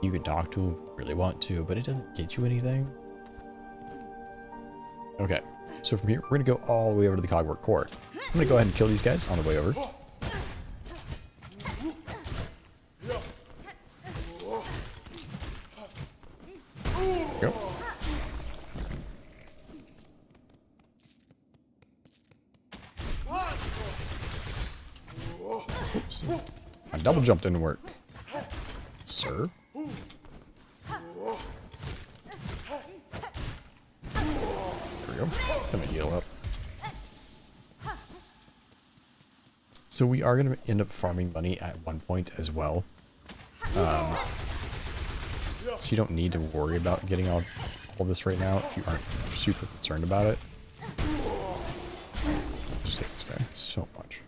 You can talk to him if you really want to, but it doesn't get you anything. Okay, so from here, we're going to go all the way over to the Cogwork Core. I'm going to go ahead and kill these guys on the way over. Go. Oops. My double jump didn't work. Sir? There we go. Gonna heal up. So we are going to end up farming money at one point as well. So you don't need to worry about getting all this right now if you aren't super concerned about it. Just take this guy so much.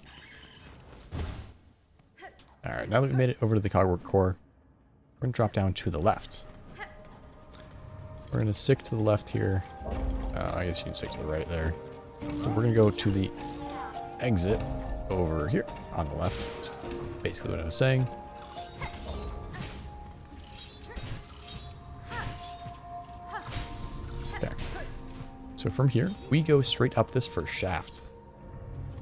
Alright, now that we made it over to the Cogwork Core, we're going to drop down to the left. We're going to stick to the left here. I guess you can stick to the right there. So we're going to go to the exit over here on the left. Basically what I was saying. There. So from here, we go straight up this first shaft.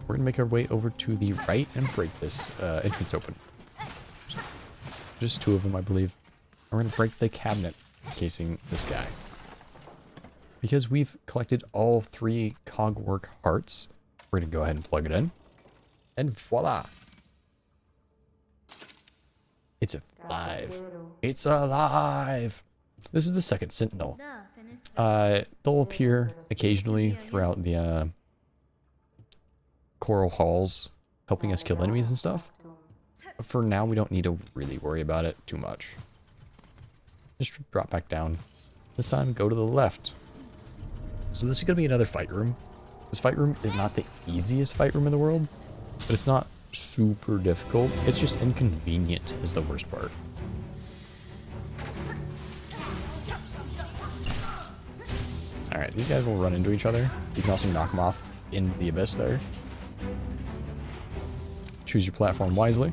We're going to make our way over to the right and break this entrance open. Just two of them, I believe. We're going to break the cabinet casing this guy. Because we've collected all 3 Cogwork hearts, we're going to go ahead and plug it in. And voila! It's alive. It's alive! This is the second Sentinel. They'll appear occasionally throughout the coral halls, helping us kill enemies and stuff. But for now, we don't need to really worry about it too much. Just drop back down. This time, go to the left. So this is going to be another fight room. This fight room is not the easiest fight room in the world, but it's not super difficult. It's just inconvenient is the worst part. Alright, these guys will run into each other. You can also knock them off in the abyss there. Choose your platform wisely.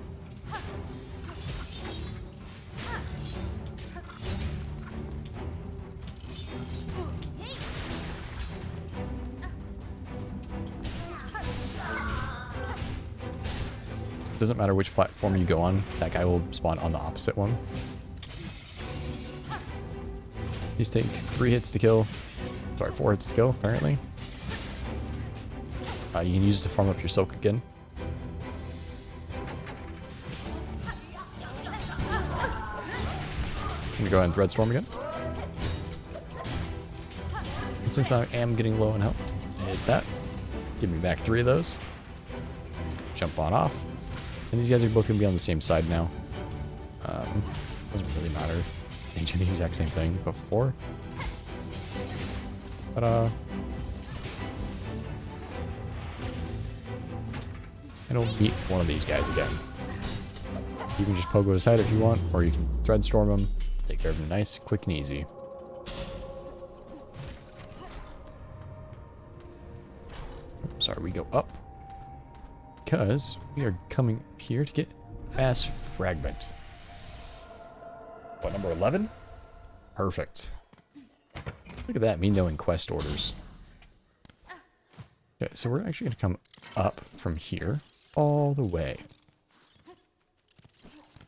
Doesn't matter which platform you go on, that guy will spawn on the opposite one. These take 3 hits to kill. Sorry, 4 hits to kill, apparently. You can use it to farm up your silk again. I'm gonna go ahead and thread storm again. And since I am getting low on health, hit that. Give me back 3 of those. Jump on off. And these guys are both gonna be on the same side now. Doesn't really matter. They do the exact same thing before. But it'll beat one of these guys again. You can just pogo his head if you want, or you can thread storm him. Take care of him nice, quick and easy. Sorry, we go up. Because we are coming here to get Mass Fragment. What, number 11? Perfect. Look at that, me knowing quest orders. Okay, so we're actually going to come up from here all the way.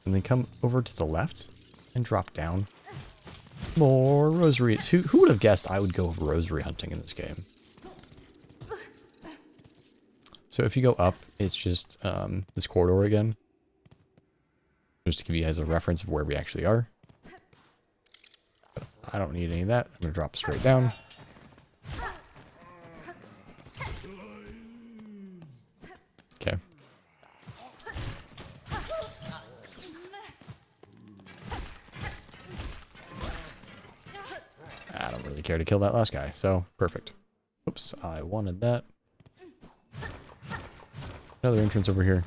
And then come over to the left and drop down. More rosaries. Who would have guessed I would go rosary hunting in this game? So if you go up, it's just this corridor again. Just to give you guys a reference of where we actually are. But I don't need any of that. I'm going to drop straight down. Okay. I don't really care to kill that last guy, so perfect. Oops, I wanted that. Another entrance over here.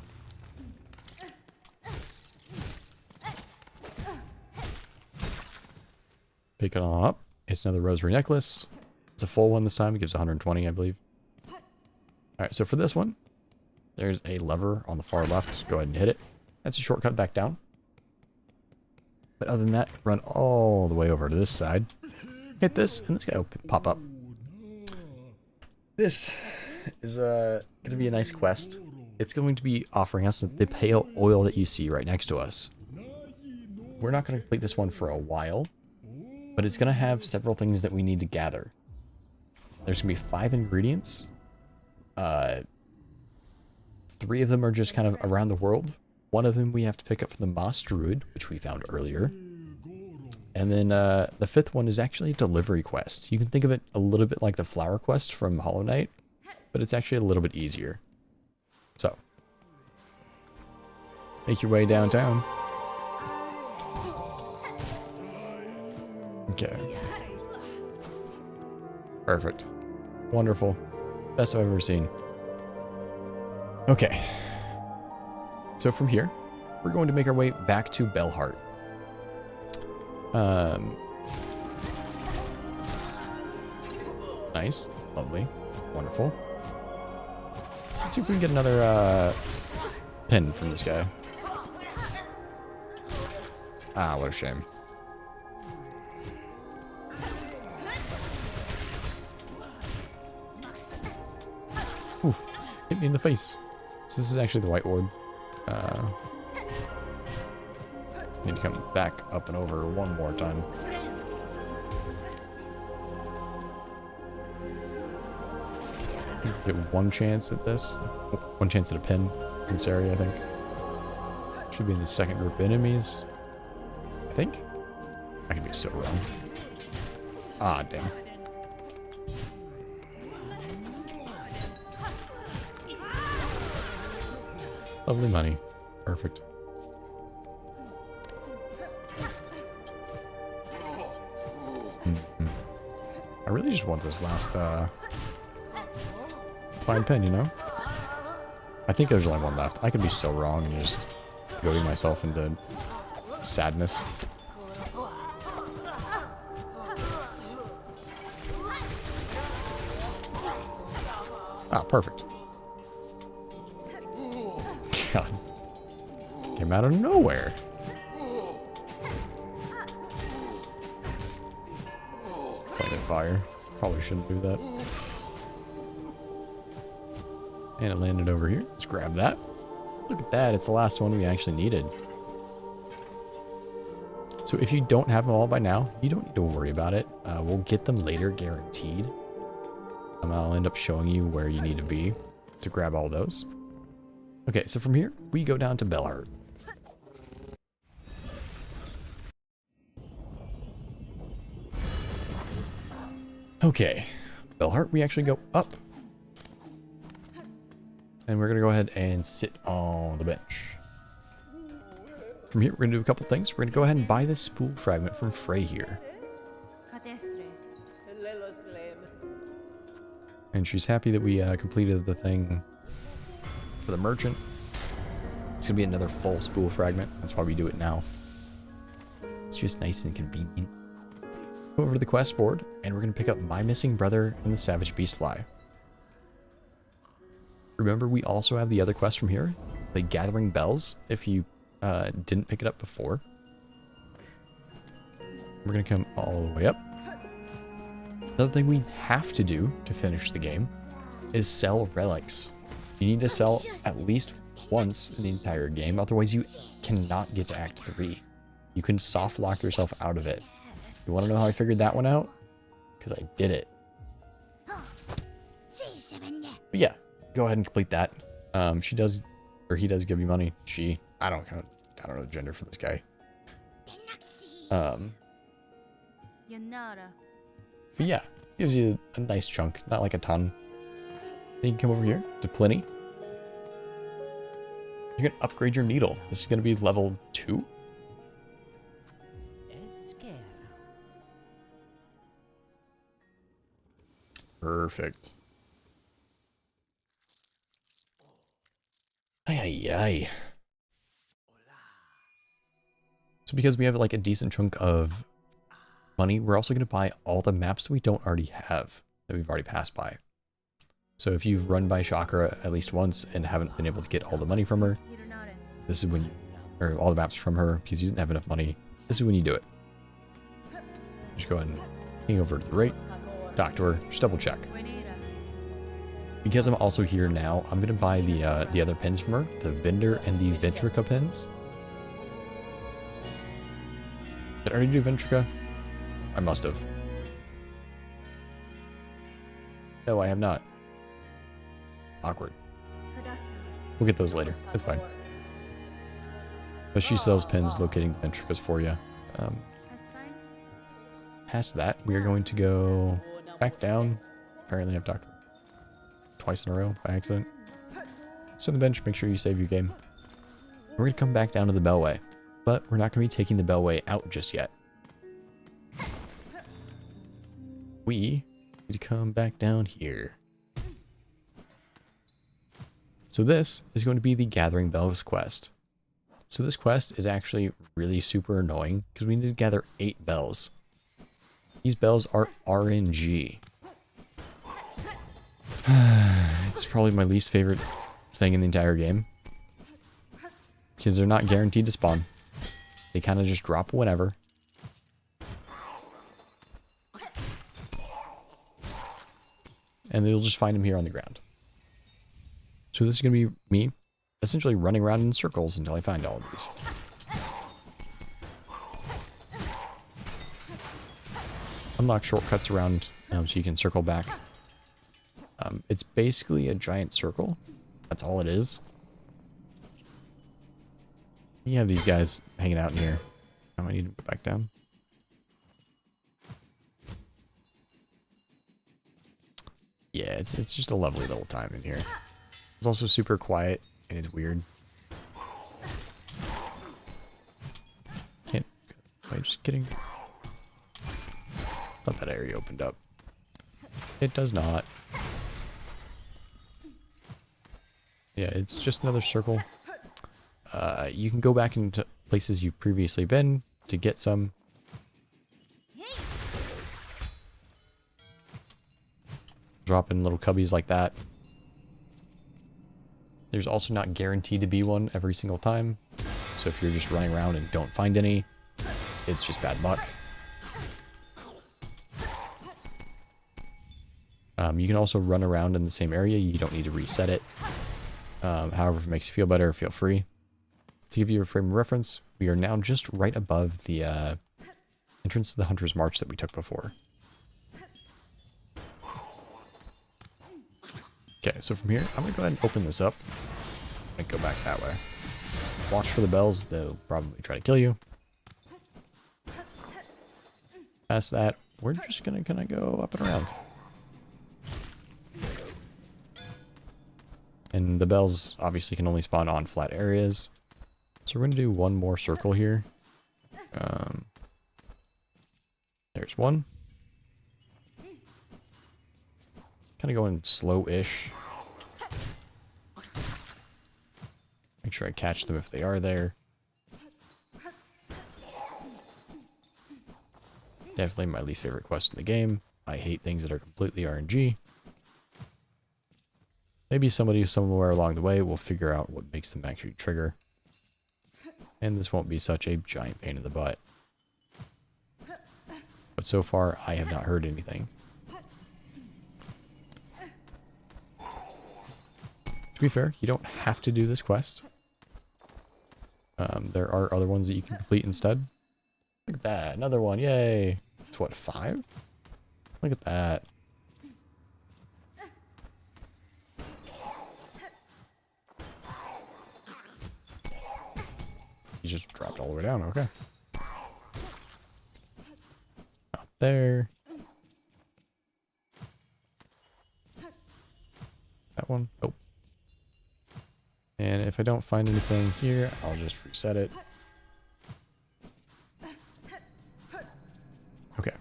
Pick it on up. It's another rosary necklace. It's a full one this time. It gives 120, I believe. Alright, so for this one, there's a lever on the far left. Go ahead and hit it. That's a shortcut back down. But other than that, run all the way over to this side. Hit this, and this guy will pop up. This is going to be a nice quest. It's going to be offering us the pale oil that you see right next to us. We're not going to complete this one for a while, but it's going to have several things that we need to gather. There's going to be 5 ingredients. 3 of them are just kind of around the world. 1 of them we have to pick up from the Moss Druid, which we found earlier. And then the 5th one is actually a delivery quest. You can think of it a little bit like the flower quest from Hollow Knight, but it's actually a little bit easier. So, make your way downtown. Okay. Perfect. Wonderful. Best I've ever seen. Okay. So from here, we're going to make our way back to Bellheart. Nice. Lovely. Wonderful. Let's see if we can get another pin from this guy. Ah, what a shame. Oof. Hit me in the face. So this is actually the White Ward. Need to come back up and over one more time. Get one chance at this. One chance at a pin in this area, I think. Should be in the second group of enemies. I think. I could be so wrong. Ah, damn. Lovely money. Perfect. I really just want this last fine pen, you know? I think there's only one left. I could be so wrong and just goading myself into sadness. Ah, perfect. God. Came out of nowhere. Pointed fire. Probably shouldn't do that. And it landed over here. Let's grab that. Look at that. It's the last one we actually needed. So if you don't have them all by now, you don't need to worry about it. We'll get them later, guaranteed. I'll end up showing you where you need to be to grab all those. Okay, so from here, we go down to Bellheart. Okay, Bellheart, we actually go up. And we're going to go ahead and sit on the bench. From here, we're going to do a couple things. We're going to go ahead and buy this spool fragment from Frey here. And she's happy that we completed the thing for the merchant. It's going to be another full spool fragment. That's why we do it now. It's just nice and convenient. Go over to the quest board, and we're going to pick up My Missing Brother and the Savage Beastfly. Remember, we also have the other quest from here, the Gathering Bells, if you didn't pick it up before. We're going to come all the way up. Another thing we have to do to finish the game is sell relics. You need to sell at least once in the entire game, otherwise you cannot get to Act 3. You can soft lock yourself out of it. You want to know how I figured that one out? Because I did it. But yeah, go ahead and complete that. She does, or he does give you money. She, I don't know the gender for this guy. But yeah, gives you a nice chunk, not like a ton. Then you can come over here to Pliny. You're gonna upgrade your needle. This is gonna be level 2. Perfect. Ay, ay, ay. So because we have like a decent chunk of money, we're also going to buy all the maps we don't already have, that we've already passed by. So if you've run by Chakra at least once and haven't been able to get all the money from her, this is when you, or all the maps from her, because you didn't have enough money this is when you do it. Just go ahead and hang over to the right, talk to her, just double check. Because I'm also here now, I'm gonna buy the other pins from her, the Vendor and the Ventrica pins. Did I already do Ventrica? I must have. No, I have not. Awkward. We'll get those later. It's fine. But she sells pins locating the Ventricas for you. Past that, we are going to go back down. Apparently I've talked twice in a row by accident. Sit on the bench, make sure you save your game. We're going to come back down to the Bellway, but we're not going to be taking the Bellway out just yet. We need to come back down here. So this is going to be the Gathering Bells quest. So this quest is actually really super annoying because we need to gather 8 bells. These bells are RNG. It's probably my least favorite thing in the entire game. Because they're not guaranteed to spawn. They kind of just drop whenever. And you'll just find them here on the ground. So this is going to be me essentially running around in circles until I find all of these. Unlock shortcuts around so you can circle back. It's basically a giant circle. That's all it is. You have these guys hanging out in here. Now I need to go back down. Yeah, it's just a lovely little time in here. It's also super quiet and it's weird. Am I just kidding? Thought that area opened up. It does not. Yeah, it's just another circle. You can go back into places you've previously been to get some. Drop in little cubbies like that. There's also not guaranteed to be one every single time. So if you're just running around and don't find any, it's just bad luck. You can also run around in the same area. You don't need to reset it. However, if it makes you feel better, feel free. To give you a frame of reference, we are now just right above the entrance to the Hunter's March that we took before. Okay, so from here, I'm going to go ahead and open this up and go back that way. Watch for the bells. They'll probably try to kill you. Past that, we're just going to go up and around. And the bells obviously can only spawn on flat areas. So we're going to do one more circle here. There's one. Kind of going slow-ish. Make sure I catch them if they are there. Definitely my least favorite quest in the game. I hate things that are completely RNG. Maybe somebody somewhere along the way will figure out what makes them actually trigger. And this won't be such a giant pain in the butt. But so far, I have not heard anything. To be fair, you don't have to do this quest. There are other ones that you can complete instead. Look at that, another one, yay! It's what, 5? Look at that. He just dropped all the way down, okay. Not there. That one, nope. And if I don't find anything here, I'll just reset it. Okay.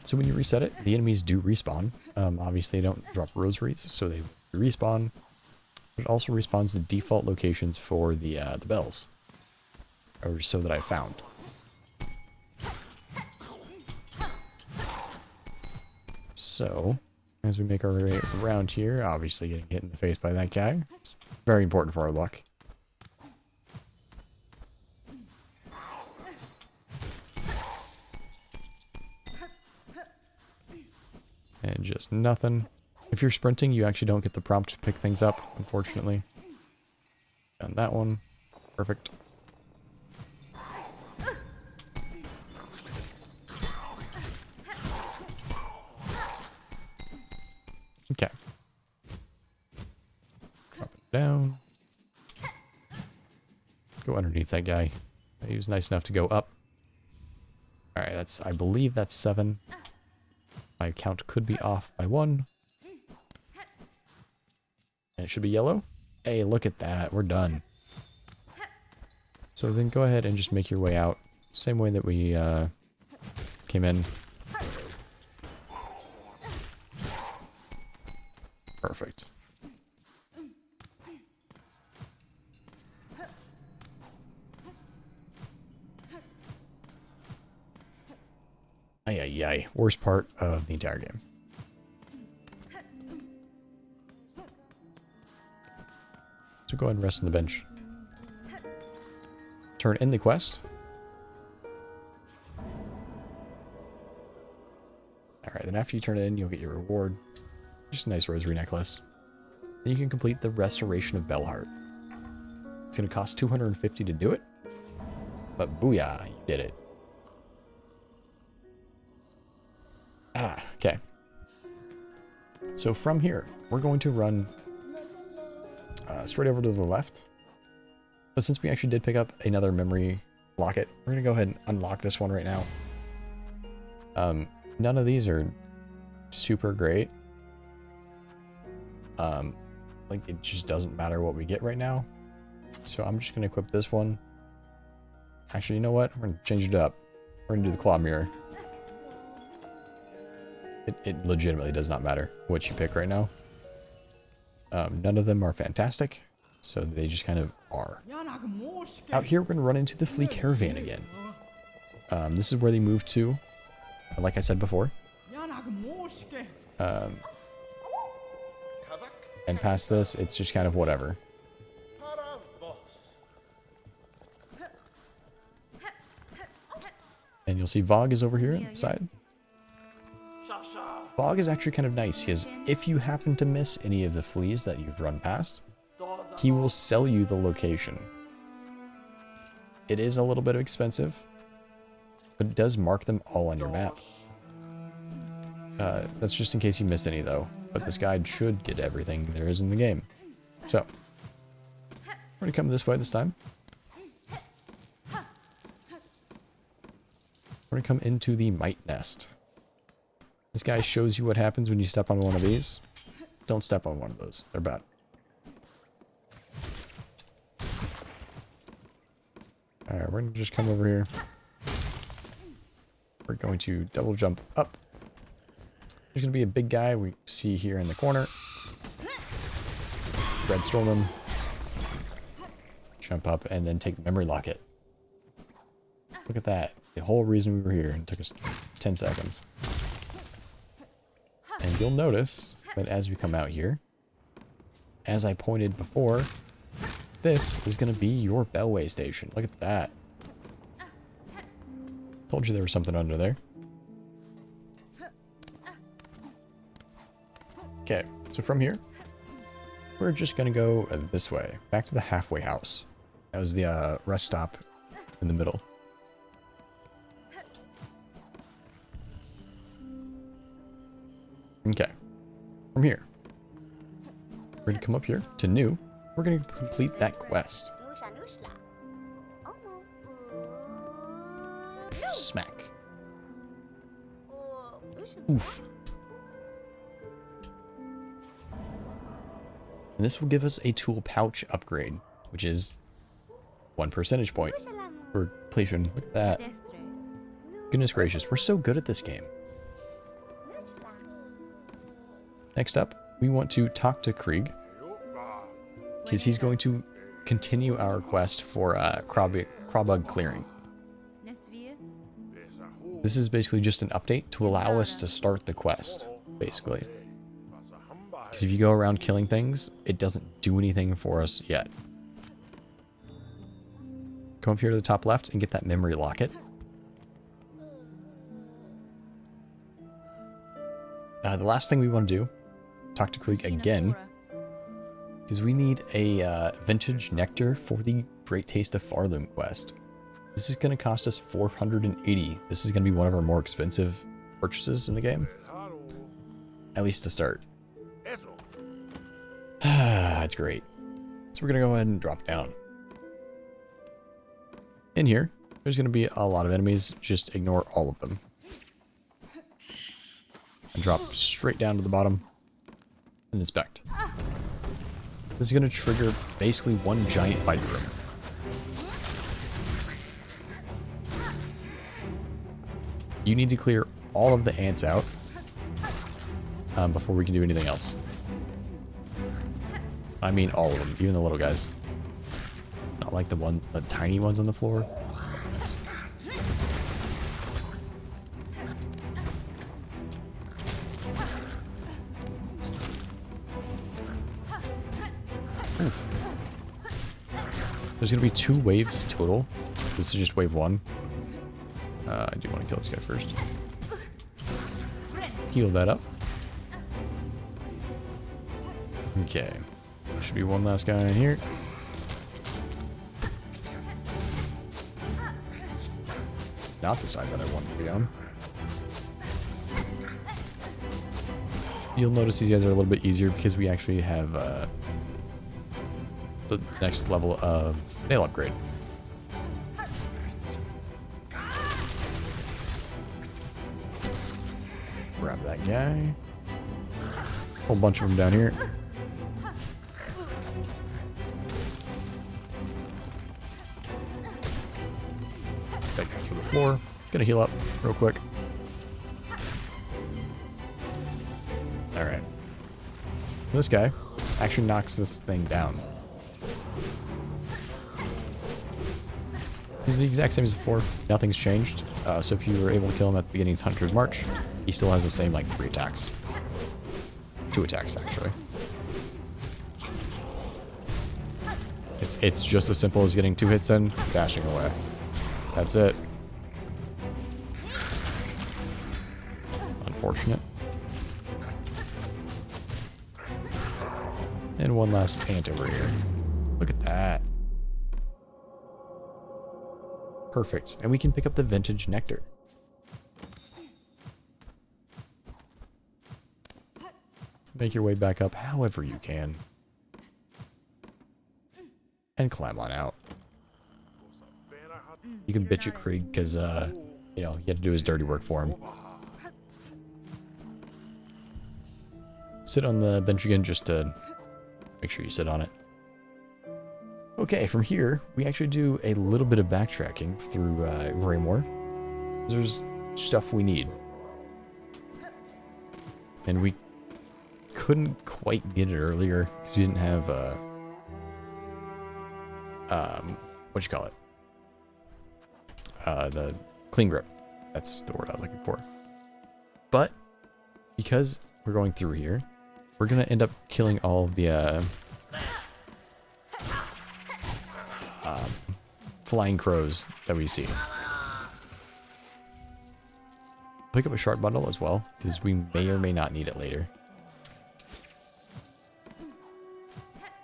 So when you reset it, the enemies do respawn. Obviously, they don't drop rosaries, so they respawn. But it also respawns the default locations for the bells. Or so that I found. So, as we make our way around here, obviously getting hit in the face by that guy. It's very important for our luck. And just nothing. If you're sprinting, you actually don't get the prompt to pick things up, unfortunately. And that one. Perfect. Okay. Drop it down. Go underneath that guy. He was nice enough to go up. Alright, that's, I believe that's 7. My count could be off by 1. And it should be yellow. Hey, look at that. We're done. So then go ahead and just make your way out. Same way that we came in. Perfect. Ay, ay, ay. Worst part of the entire game. So go ahead and rest on the bench. Turn in the quest. Alright, then after you turn it in, you'll get your reward. Just a nice rosary necklace. Then you can complete the Restoration of Bellheart. It's going to cost 250 to do it. But booyah, you did it. Ah, okay. So from here, we're going to run straight over to the left. But since we actually did pick up another memory locket, we're going to go ahead and unlock this one right now. None of these are super great. Like, it just doesn't matter what we get right now. So I'm just going to equip this one. Actually, you know what? We're going to change it up. We're going to do the claw mirror. It legitimately does not matter what you pick right now. None of them are fantastic, so they just kind of are. Out here, we're going to run into the flea caravan again. This is where they moved to, like I said before. And past this, it's just kind of whatever. And you'll see Vogue is over here on the side. Vogue is actually kind of nice, because if you happen to miss any of the fleas that you've run past, he will sell you the location. It is a little bit expensive, but it does mark them all on your map. That's just in case you missed any, though. But this guide should get everything there is in the game. So, we're going to come this way this time. We're going to come into the Mite Nest. This guy shows you what happens when you step on one of these. Don't step on one of those. They're bad. Alright, we're going to just come over here. We're going to double jump up. There's going to be a big guy we see here in the corner. Red storm him. Jump up and then take the memory locket. Look at that. The whole reason we were here. It took us 10 seconds. And you'll notice that as we come out here, as I pointed before, this is going to be your Bellway station. Look at that. Told you there was something under there. Okay, so from here, we're just going to go this way, back to the halfway house. That was the rest stop in the middle. Okay, from here, we're going to come up here to new. We're going to complete that quest. Smack. Oof. And this will give us a tool pouch upgrade, which is 1 percentage point for completion. Look at that. Goodness gracious, we're so good at this game. Next up, we want to talk to Krieg, because he's going to continue our quest for Crawbug clearing. This is basically just an update to allow us to start the quest, basically. Because if you go around killing things, it doesn't do anything for us yet. Come up here to the top left and get that memory locket. The last thing we want to do, talk to Krieg again, is we need a vintage nectar for the Great Taste of Farloom quest. This is going to cost us 480. This is going to be one of our more expensive purchases in the game. At least to start. It's great. So we're going to go ahead and drop down. In here, there's going to be a lot of enemies. Just ignore all of them. And drop straight down to the bottom and inspect. This is going to trigger basically one giant fight room. You need to clear all of the ants out before we can do anything else. I mean all of them, even the little guys. Not like the tiny ones on the floor. There's going to be 2 waves total. This is just wave 1. I do want to kill this guy first. Heal that up. Okay. Should be one last guy in here. Not the side that I wanted to be on. You'll notice these guys are a little bit easier because we actually have the next level of nail upgrade. Grab that guy. Whole bunch of them down here. That guy through the floor. Gonna heal up real quick. Alright. This guy actually knocks this thing down. He's the exact same as before. Nothing's changed. So if you were able to kill him at the beginning of Hunter's March, he still has the same, like, 3 attacks. 2 attacks, actually. It's just as simple as getting 2 hits in, dashing away. That's it. Unfortunate. And one last ant over here. Look at that. Perfect. And we can pick up the vintage nectar. Make your way back up however you can. And climb on out. You can bitch at Krieg because, you know, you had to do his dirty work for him. Sit on the bench again just to make sure you sit on it. Okay, from here, we actually do a little bit of backtracking through Greymoor. There's stuff we need. And we couldn't quite get it earlier because we didn't have, what you call it? The clean grip. That's the word I was looking for. But because we're going through here, we're going to end up killing all of the flying crows that we see. Pick up a shard bundle as well, because we may or may not need it later.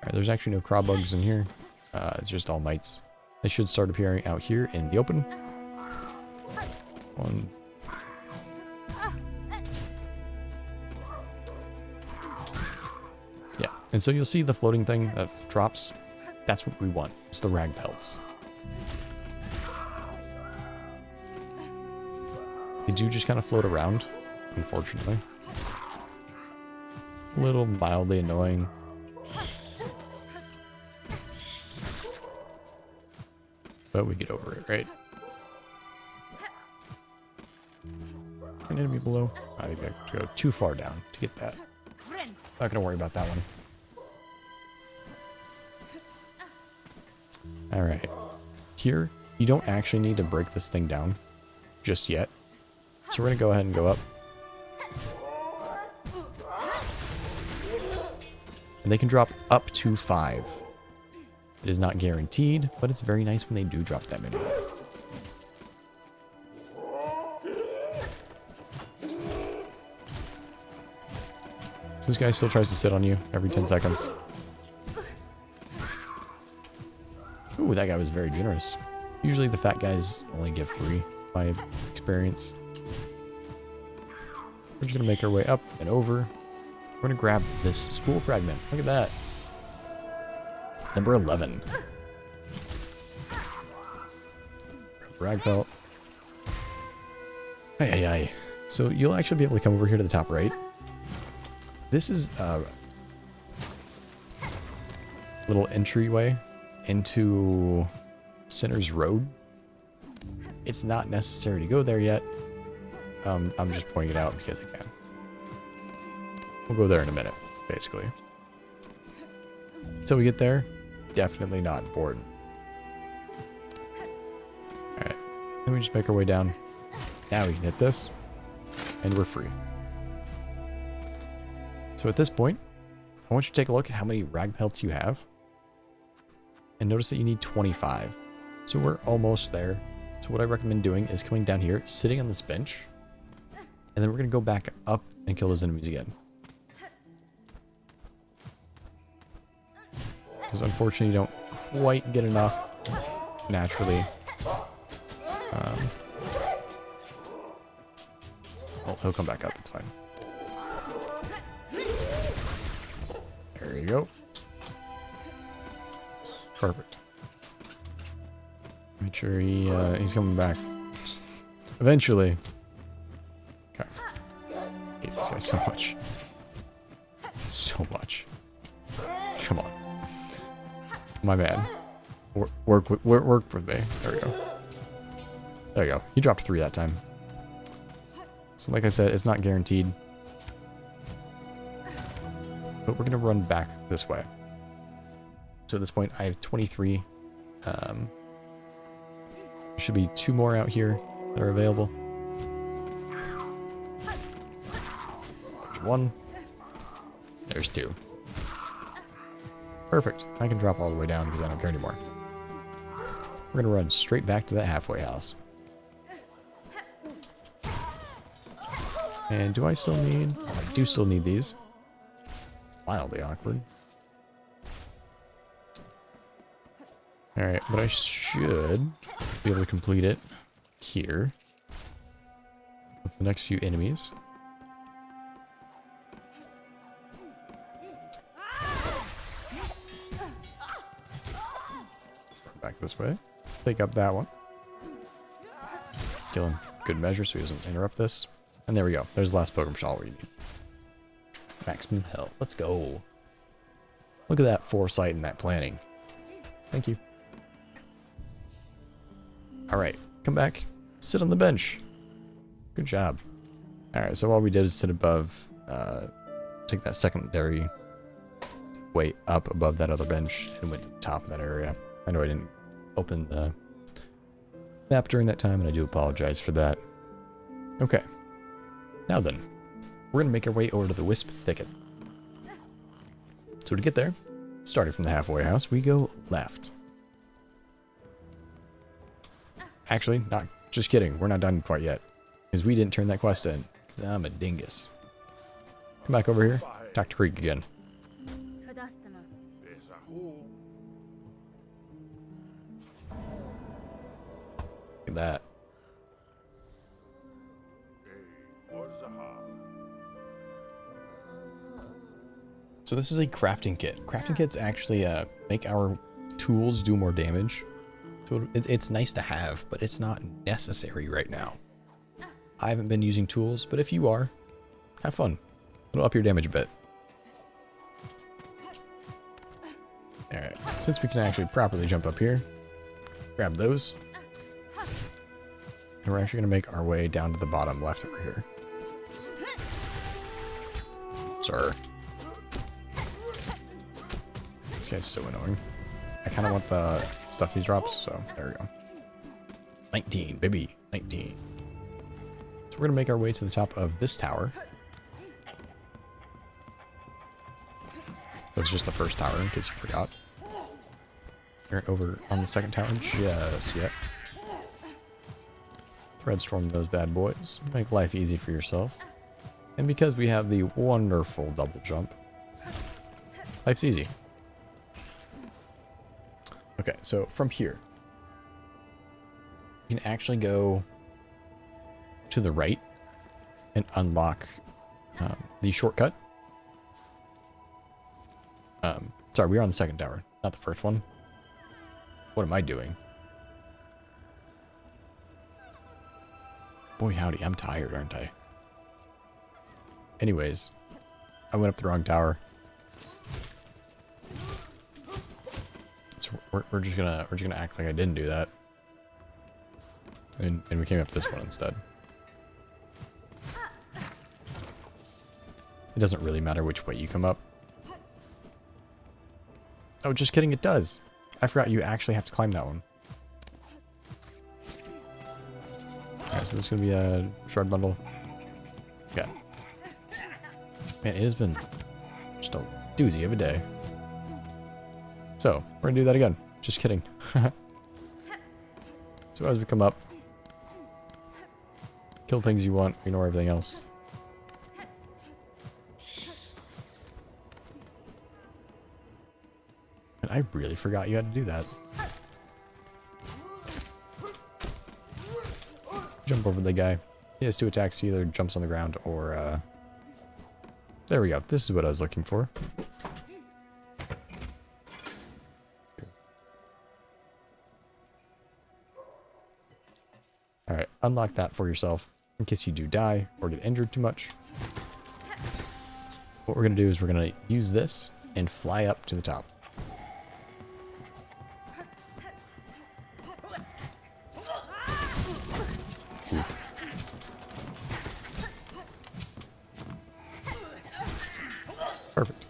Alright, there's actually no craw bugs in here. It's just all mites. They should start appearing out here in the open. One. Yeah, and so you'll see the floating thing that drops. That's what we want. It's the rag pelts. They do just kind of float around, unfortunately. A little mildly annoying. But we get over it, right? An enemy below. I think I have to go too far down to get that. Not gonna worry about that one. Alright. Here, you don't actually need to break this thing down just yet. So we're gonna go ahead and go up. And they can drop up to 5. It is not guaranteed, but it's very nice when they do drop that many. So this guy still tries to sit on you every 10 seconds. Ooh, that guy was very generous. Usually the fat guys only give 3, by experience. We're just gonna make our way up and over. We're gonna grab this spool fragment. Look at that. Number 11. Rag belt. Hey. So you'll actually be able to come over here to the top right. This is a little entryway into Sinner's Road. It's not necessary to go there yet. I'm just pointing it out because I can. We'll go there in a minute, basically. Until we get there, definitely not important. Alright, then we just make our way down. Now we can hit this, and we're free. So at this point, I want you to take a look at how many rag pelts you have. And notice that you need 25. So we're almost there. So what I recommend doing is coming down here, sitting on this bench, and then we're going to go back up and kill those enemies again. Because unfortunately you don't quite get enough naturally. Oh, he'll come back up, it's fine. There you go. Perfect. Make sure he's coming back. Eventually. Okay. I hate this guy so much. So much. Come on. My man. Work with me. There we go. There you go. He dropped 3 that time. So like I said, it's not guaranteed. But we're going to run back this way. So at this point, I have 23. There should be 2 more out here that are available. There's 1. There's 2. Perfect. I can drop all the way down because I don't care anymore. We're going to run straight back to that halfway house. And do I still need... I do still need these. Mildly awkward. Alright, but I should be able to complete it here. With the next few enemies. Back this way. Take up that one. Kill him. Good measure so he doesn't interrupt this. And there we go. There's the last Pokemon Shawl we need. Maximum health. Let's go. Look at that foresight and that planning. Thank you. Alright. Come back. Sit on the bench. Good job. Alright, so all we did is sit above, take that secondary way up above that other bench and went to the top of that area. I know I didn't open the map during that time, and I do apologize for that. Okay. Now then, we're going to make our way over to the Wisp Thicket. So to get there, starting from the halfway house, we go left. Actually, not just kidding. We're not done quite yet. Because we didn't turn that quest in. Because I'm a dingus. Come back over here. Talk to Creek again. Look at that. So this is a crafting kit. Crafting kits actually make our tools do more damage. So it's nice to have, but it's not necessary right now. I haven't been using tools, but if you are, have fun. It'll up your damage a bit. Alright, since we can actually properly jump up here, grab those. And we're actually going to make our way down to the bottom left over here. Sir. This guy's so annoying. I kind of want the stuff he drops, so there we go. 19, baby. 19. So we're going to make our way to the top of this tower. That's just the first tower, in case you forgot. We aren't over on the second tower just yet. Threadstorm those bad boys. Make life easy for yourself. And because we have the wonderful double jump, life's easy. Okay, so from here, you can actually go to the right and unlock the shortcut. Sorry, we are on the second tower, not the first one. What am I doing? Boy, howdy, I'm tired, aren't I? Anyways, I went up the wrong tower. So we're just gonna act like I didn't do that. And we came up this one instead. It doesn't really matter which way you come up. Oh, just kidding, it does. I forgot you actually have to climb that one. Alright, so this is going to be a shard bundle. Yeah. Man, it has been just a doozy of a day. So, we're going to do that again. Just kidding. So as we come up, kill things you want, ignore everything else. And I really forgot you had to do that. Jump over the guy. He has two attacks. He either jumps on the ground or, there we go. This is what I was looking for. Alright, unlock that for yourself in case you do die or get injured too much. What we're going to do is we're going to use this and fly up to the top. Perfect.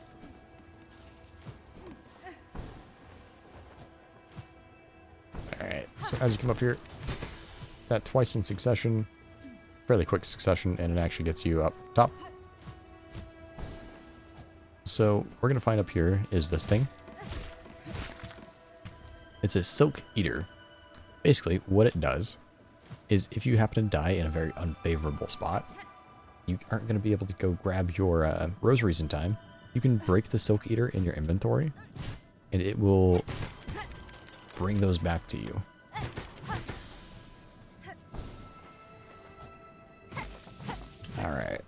Alright, so as you come up here, that twice in succession, fairly quick succession, and it actually gets you up top. So we're going to find up here is this thing. It's a Silk Eater. Basically, what it does is if you happen to die in a very unfavorable spot, you aren't going to be able to go grab your rosaries in time. You can break the Silk Eater in your inventory, and it will bring those back to you. Alright.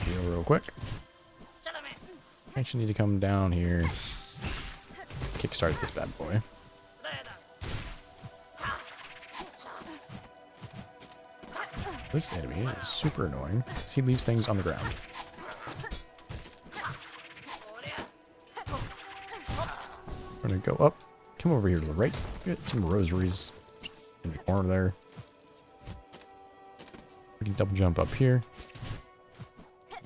Heal real quick. Actually need to come down here. Kickstart this bad boy. This enemy is super annoying because he leaves things on the ground. We're gonna go up. Come over here to the right. Get some rosaries in the corner there. We can double jump up here.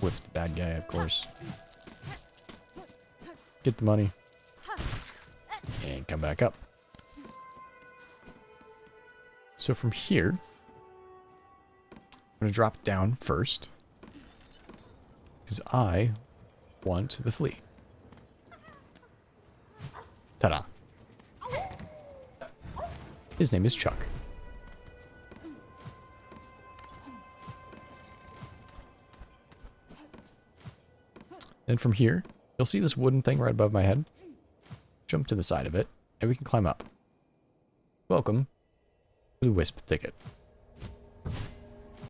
With the bad guy, of course. Get the money. And come back up. So from here, I'm going to drop down first. Because I want the flea. Ta-da. His name is Chuck. Then from here, you'll see this wooden thing right above my head. Jump to the side of it, and we can climb up. Welcome to the Wisp Thicket.